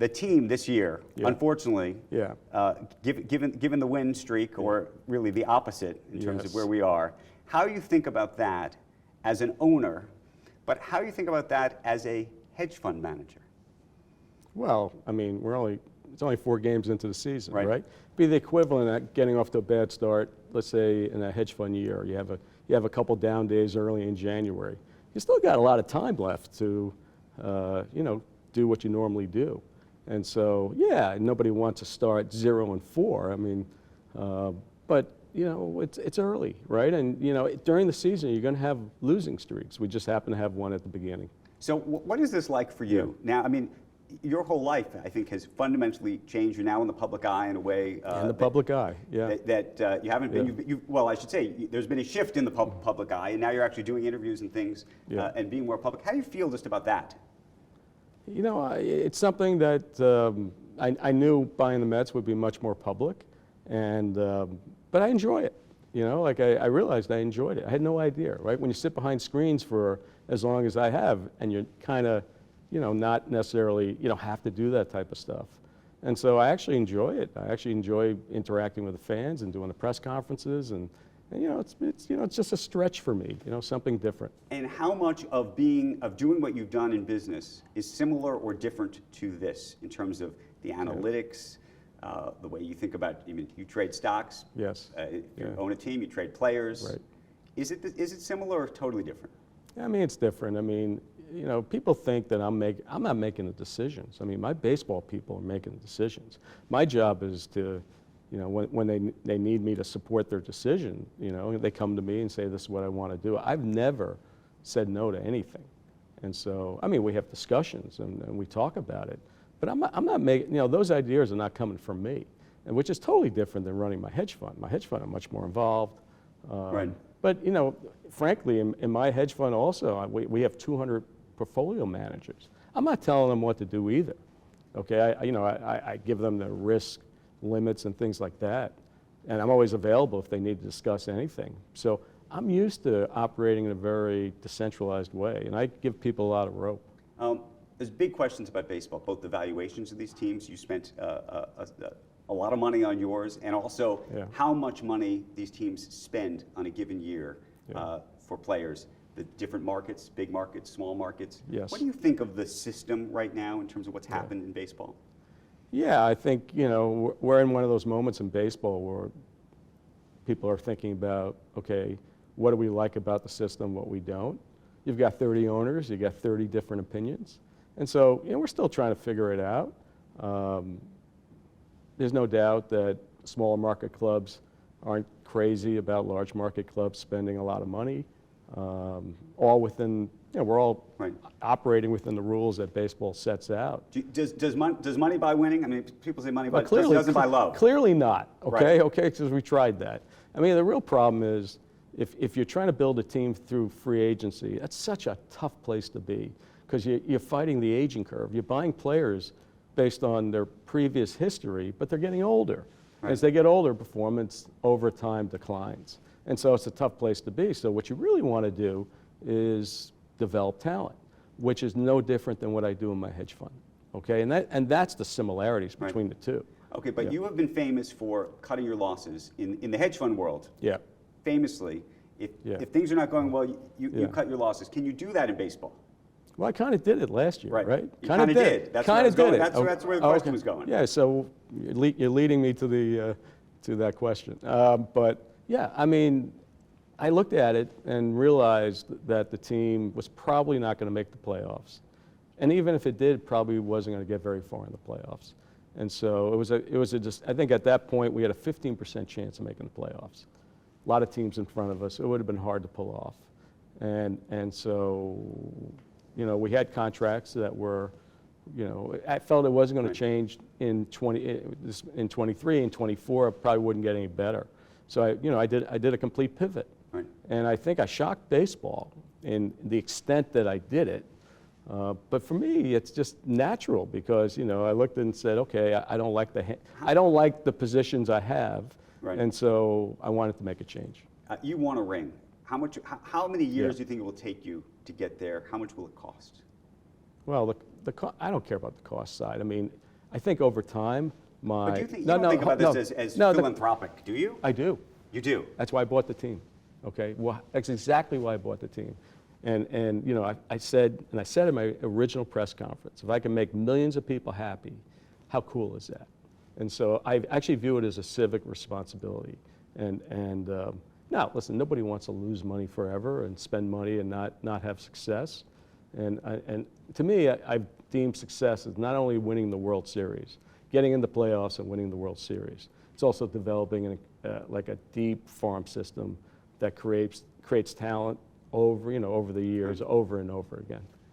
the team this year, Yeah. unfortunately, Yeah. given the win streak, or really the opposite in terms of Yes. where we are, how you think about that as an owner, but how you think about that as a hedge fund manager? Well, I mean, it's only 4 games into the season, Right. right? Be the equivalent of getting off to a bad start, let's say in a hedge fund year. You have a couple down days early in January. You still got a lot of time left to, do what you normally do. And so, yeah, nobody wants to start 0-4. I mean, but it's early, right? And during the season, you're going to have losing streaks. We just happen to have one at the beginning. So what is this like for you? Now, I mean, your whole life, I think, has fundamentally changed. You're now in the public eye in a way. In the public eye, yeah. That you haven't been. Well, I should say, there's been a shift in the public eye, and now you're actually doing interviews and things, and being more public. How do you feel just about that? It's something that I knew buying the Mets would be much more public, but I enjoy it. I realized I enjoyed it. I had no idea, right? When you sit behind screens for as long as I have, and you're kind of, not necessarily, have to do that type of stuff. And so I actually enjoy it. I actually enjoy interacting with the fans and doing the press conferences, and it's just a stretch for me, something different. And how much of doing what you've done in business is similar or different to this in terms of the analytics, the way you think about, you trade stocks. Yes. If you own a team, you trade players. Right. Is it similar or totally different? I mean, it's different. I mean, people think that I'm not making the decisions. I mean, my baseball people are making the decisions. My job is to, when they need me to support their decision, they come to me and say, this is what I want to do. I've never said no to anything. And so, I mean, we have discussions and we talk about it. But I'm not making, those ideas are not coming from me, and which is totally different than running my hedge fund. My hedge fund, I'm much more involved. Right. But, frankly, in my hedge fund also, we have 200 portfolio managers. I'm not telling them what to do either. Okay, I give them the risk limits and things like that, and I'm always available if they need to discuss anything. So I'm used to operating in a very decentralized way, and I give people a lot of rope. There's big questions about baseball, both the valuations of these teams. You spent a lot of money on yours, and also how much money these teams spend on a given year for players. The different markets, big markets, small markets. Yes. What do you think of the system right now in terms of what's happened in baseball? Yeah, I think, we're in one of those moments in baseball where people are thinking about, okay, what do we like about the system, what we don't? You've got 30 owners, you've got 30 different opinions. And so, we're still trying to figure it out. There's no doubt that smaller market clubs aren't crazy about large market clubs spending a lot of money. All within, we're all operating within the rules that baseball sets out. Does money buy winning? I mean, people say money doesn't buy love. Clearly not, okay? Okay, because we tried that. I mean, the real problem is if you're trying to build a team through free agency, that's such a tough place to be, because you're fighting the aging curve. You're buying players based on their previous history, but they're getting older. Right. As they get older, performance over time declines. And so it's a tough place to be. So what you really want to do is develop talent, which is no different than what I do in my hedge fund. Okay, and that's the similarities between the two. Okay, but you have been famous for cutting your losses in the hedge fund world. Yeah. Famously, if things are not going well, you cut your losses. Can you do that in baseball? Well, I kind of did it last year, right? You kind of did. That's where the question was going. Yeah, so you're leading me to that question. But yeah, I mean, I looked at it and realized that the team was probably not going to make the playoffs, and even if it did, probably wasn't going to get very far in the playoffs. And so I think at that point we had a 15% chance of making the playoffs. A lot of teams in front of us. It would have been hard to pull off, and so. We had contracts that were, I felt it wasn't going to change in 23 and 24. It probably wouldn't get any better. So I did a complete pivot, and I think I shocked baseball in the extent that I did it. But for me, it's just natural because I looked and said, okay, I don't like the positions I have, and so I wanted to make a change. You won a ring. How many years do you think it will take you to get there? How much will it cost? Well, I don't care about the cost side. I mean, I think over time, But do you think, you don't think about this as philanthropic, do you? I do. You do? That's why I bought the team. Okay, well, that's exactly why I bought the team. And you know, I said in my original press conference, if I can make millions of people happy, how cool is that? And so I actually view it as a civic responsibility. And now, listen, nobody wants to lose money forever and spend money and not have success. And to me, I deem success as not only winning the World Series, getting in the playoffs and winning the World Series. It's also developing like a deep farm system that creates talent over the years, over and over again.